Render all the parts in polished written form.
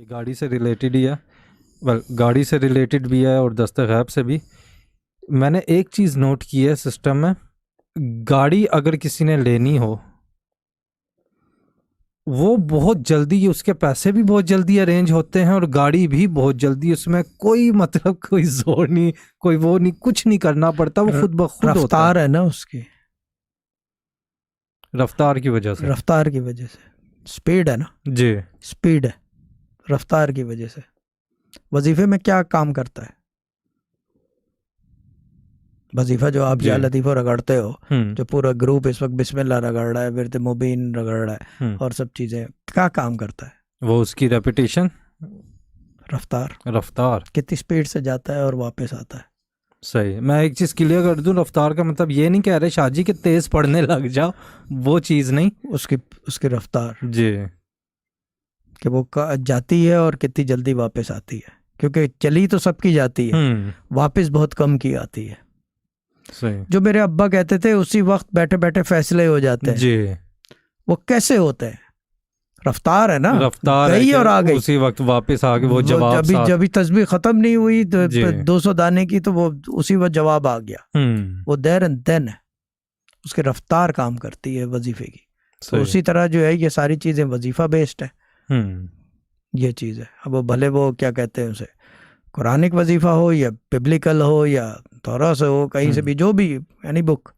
ये गाड़ी से रिलेटेड ही है। गाड़ी से रिलेटेड भी है और दस्ते गैब से भी। मैंने एक चीज़ नोट की है सिस्टम में, गाड़ी अगर किसी ने लेनी हो वो बहुत जल्दी, उसके पैसे भी बहुत जल्दी अरेंज होते हैं और गाड़ी भी बहुत जल्दी, उसमें कोई मतलब कोई जोर नहीं, कोई वो नहीं, कुछ नहीं करना पड़ता, वो खुद ब खुद होता रफ्तार है ना उसकी, रफ्तार की वजह से। रफ्तार की वजह से, स्पीड है ना, जी स्पीड है रफ्तार की वजह से। वजीफे में क्या काम करता है वजीफा जो आप जी या लतीफ़ो रगड़ते हो, हम्म जो पूरा ग्रुप इस वक्त बिस्मिल्लाह रगड़ रहा है, फिर मुबीन रगड़ रहा है और सब चीज़ें, क्या काम करता है? वो उसकी रेपुटेशन, रफ्तार, रफ्तार। कितनी स्पीड से जाता है और वापस आता है। सही। मैं एक चीज़ क्लियर कर दूं, रफ्तार का मतलब ये नहीं कह रहे शाहजी के तेज़ पढ़ने लग जाओ, वो चीज़ नहीं। उसकी उसकी रफ्तार जी कि वो जाती है और कितनी जल्दी वापस आती है, क्योंकि चली तो सबकी जाती है, वापस बहुत कम की आती है। सही। जो मेरे अब्बा कहते थे उसी वक्त बैठे बैठे फैसले हो जाते हैं, जी वो कैसे होते हैं? रफ्तार है ना, रफ्तार है गई कि और आ गई, उसी वक्त वापस आ गए, वो जवाब जब साथ। जब तस्बीह खत्म नहीं हुई तो जी 200 दाने की, तो वो उसी वक्त जवाब आ गया, वो देर एंड देन है। उसकी रफ्तार काम करती है वजीफे की। तो सही। उसी तरह जो है ये सारी चीजें वजीफा बेस्ड है, हम्म ये चीज़ है। अब वो भले वो क्या कहते हैं उसे, कुरानिक वजीफा हो या बिब्लिकल हो या तौरा से हो, कहीं से भी, जो भी, एनी बुक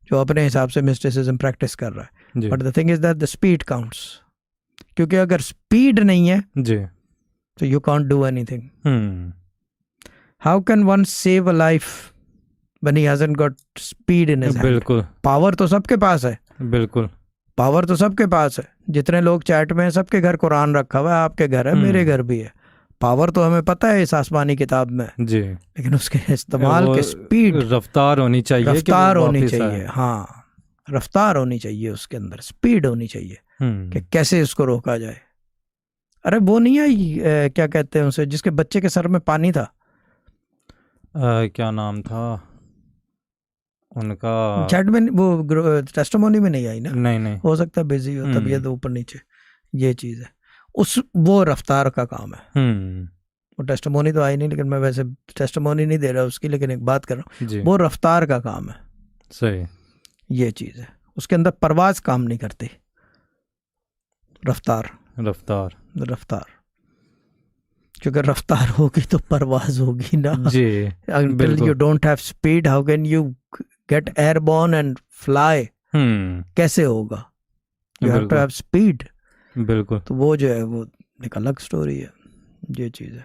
जो अपने हिसाब से मिस्टिसिज्म प्रैक्टिस कर रहा है। जी but the thing is that the speed counts, क्योंकि अगर स्पीड नहीं है जी तो you can't do anything. How can one save a life when he hasn't got speed in his hand? बिल्कुल पावर तो सबके पास है, बिल्कुल। पावर तो सबके पास है। जितने लोग चैट में हैं सबके घर कुरान रखा हुआ है, आपके घर है, मेरे घर भी है। पावर तो हमें पता है इस आसमानी किताब में, जी लेकिन उसके इस्तेमाल वो के स्पीड, रफ्तार होनी चाहिए कि वो रफ्तार होनी वापस चाहिए। आए। हाँ, रफ्तार होनी चाहिए, उसके अंदर स्पीड होनी चाहिए कि कैसे इसको रोका जाए। अरे वो नहीं आई क्या कहते हैं उसे, जिसके बच्चे के सर में पानी था, क्या नाम था उनका? चैट में वो टेस्टिमोनी में नहीं आई ना, नहीं नहीं। हो सकता है बिजी हो, तबीयत ऊपर नीचे, ये चीज़ है। वो रफ्तार का काम है। वो टेस्टिमोनी तो आई नहीं, लेकिन मैं वैसे टेस्टिमोनी नहीं दे रहा उसकी, लेकिन एक बात कर रहा हूँ, जी वो रफ्तार का काम है। सही। ये चीज़ है, उसके अंदर परवाज काम नहीं करती। रफ्तार, रफ्तार। रफ्तार, क्योंकि रफ्तार होगी तो परवाज होगी ना। जी Until you don't have speed, how can you get airborne and fly? कैसे होगा? You have to have speed. बिल्कुल। तो वो जो है वो एक अलग स्टोरी है, ये चीज़ है।